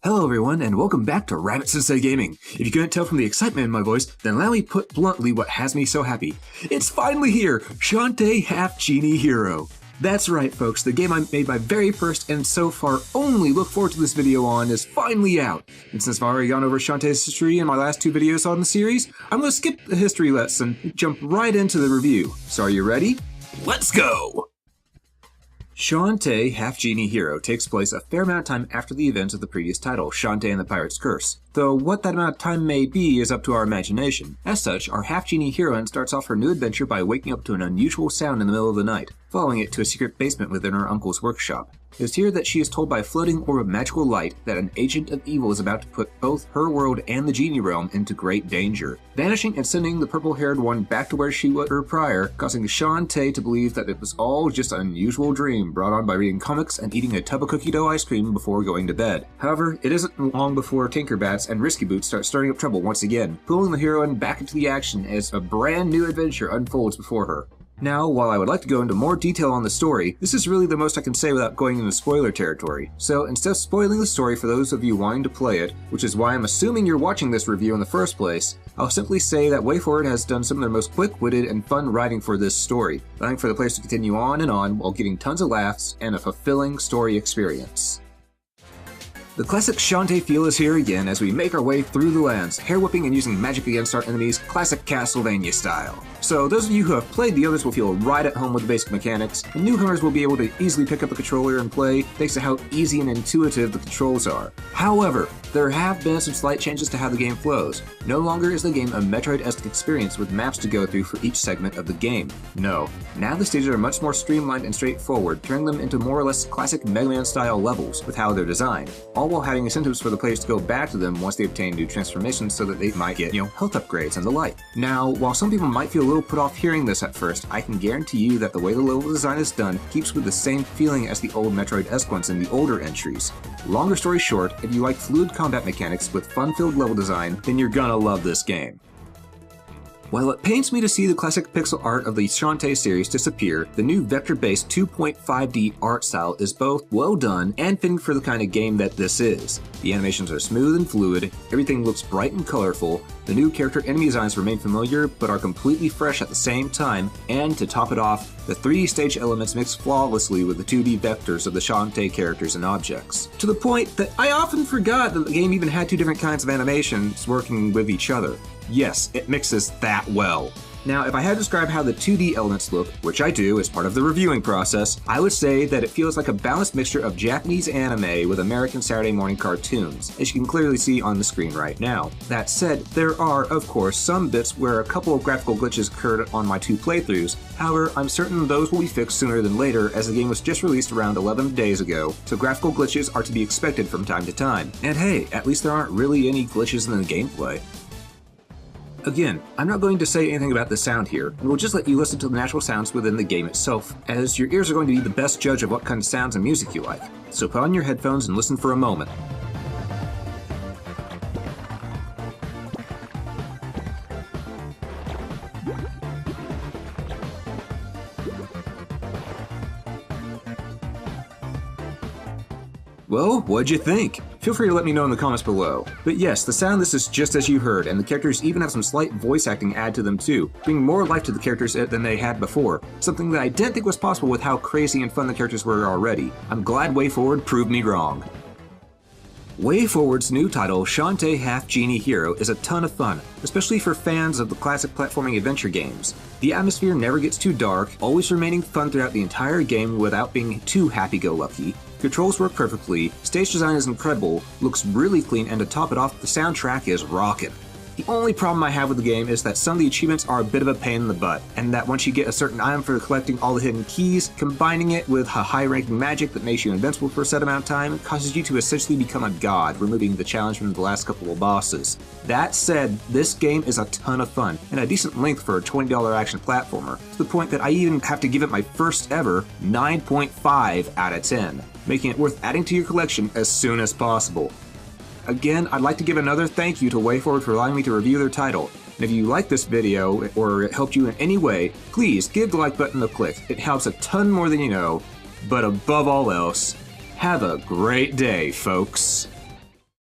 Hello everyone, and welcome back to Rabbit Sensei Gaming. If you couldn't tell from the excitement in my voice, then allow me put bluntly what has me so happy. It's finally here! Shantae half-genie hero. That's right folks, the game I made my very first and so far only look forward to this video on is finally out. And since I've already gone over Shantae's history in my last two videos on the series, I'm going to skip the history lesson and jump right into the review. So are you ready? Let's go! Shantae half-genie hero takes place a fair amount of time after the events of the previous title, Shantae and the Pirate's Curse. Though what that amount of time may be is up to our imagination. As such, our half-genie heroine starts off her new adventure by waking up to an unusual sound in the middle of the night, following it to a secret basement within her uncle's workshop. It is here that she is told by a floating orb of magical light that an agent of evil is about to put both her world and the genie realm into great danger, vanishing and sending the purple-haired one back to where she was prior, causing Shantae to believe that it was all just an unusual dream brought on by reading comics and eating a tub of cookie dough ice cream before going to bed. However, it isn't long before Tinkerbats and Risky Boots start stirring up trouble once again, pulling the heroine back into the action as a brand new adventure unfolds before her. Now, while I would like to go into more detail on the story, this is really the most I can say without going into spoiler territory. So instead of spoiling the story for those of you wanting to play it, which is why I'm assuming you're watching this review in the first place, I'll simply say that WayForward has done some of their most quick-witted and fun writing for this story, allowing for the players to continue on and on while getting tons of laughs and a fulfilling story experience. The classic Shantae feel is here again as we make our way through the lands, hair-whipping and using magic against our enemies, classic Castlevania style. So those of you who have played the others will feel right at home with the basic mechanics, and newcomers will be able to easily pick up a controller and play thanks to how easy and intuitive the controls are. However, there have been some slight changes to how the game flows. No longer is the game a Metroid-esque experience with maps to go through for each segment of the game. No, now the stages are much more streamlined and straightforward, turning them into more or less classic Mega Man-style levels with how they're designed, all while having incentives for the players to go back to them once they obtain new transformations so that they might get, health upgrades and the like. Now, while some people might feel a little put off hearing this at first, I can guarantee you that the way the level design is done keeps with the same feeling as the old Metroid-esque ones in the older entries. Longer story short, if you like fluid combat mechanics with fun-filled level design, then you're gonna love this game. While it pains me to see the classic pixel art of the Shantae series disappear, the new vector-based 2.5D art style is both well done and fitting for the kind of game that this is. The animations are smooth and fluid, everything looks bright and colorful, the new character enemy designs remain familiar but are completely fresh at the same time, and to top it off, the 3D stage elements mix flawlessly with the 2D vectors of the Shantae characters and objects. To the point that I often forgot that the game even had two different kinds of animations working with each other. Yes, it mixes that well. Now, if I had to describe how the 2D elements look, which I do as part of the reviewing process, I would say that it feels like a balanced mixture of Japanese anime with American Saturday morning cartoons, as you can clearly see on the screen right now. That said, there are, of course, some bits where a couple of graphical glitches occurred on my two playthroughs. However, I'm certain those will be fixed sooner than later, as the game was just released around 11 days ago, so graphical glitches are to be expected from time to time. And hey, at least there aren't really any glitches in the gameplay. Again, I'm not going to say anything about the sound here, and we'll just let you listen to the natural sounds within the game itself, as your ears are going to be the best judge of what kind of sounds and music you like. So put on your headphones and listen for a moment. Well, what'd you think? Feel free to let me know in the comments below. But yes, the sound of this is just as you heard, and the characters even have some slight voice acting added to them too, bringing more life to the characters than they had before, something that I didn't think was possible with how crazy and fun the characters were already. I'm glad WayForward proved me wrong. WayForward's new title, Shantae half-genie hero, is a ton of fun, especially for fans of the classic platforming adventure games. The atmosphere never gets too dark, always remaining fun throughout the entire game without being too happy-go-lucky. Controls work perfectly, stage design is incredible, looks really clean, and to top it off, the soundtrack is rockin'. The only problem I have with the game is that some of the achievements are a bit of a pain in the butt, and that once you get a certain item for collecting all the hidden keys, combining it with a high-ranking magic that makes you invincible for a set amount of time causes you to essentially become a god, removing the challenge from the last couple of bosses. That said, this game is a ton of fun, and a decent length for a $20 action platformer, to the point that I even have to give it my first ever 9.5 out of 10, making it worth adding to your collection as soon as possible. Again, I'd like to give another thank you to WayForward for allowing me to review their title. And if you like this video, or it helped you in any way, please give the like button a click. It helps a ton more than you know. But above all else, have a great day, folks.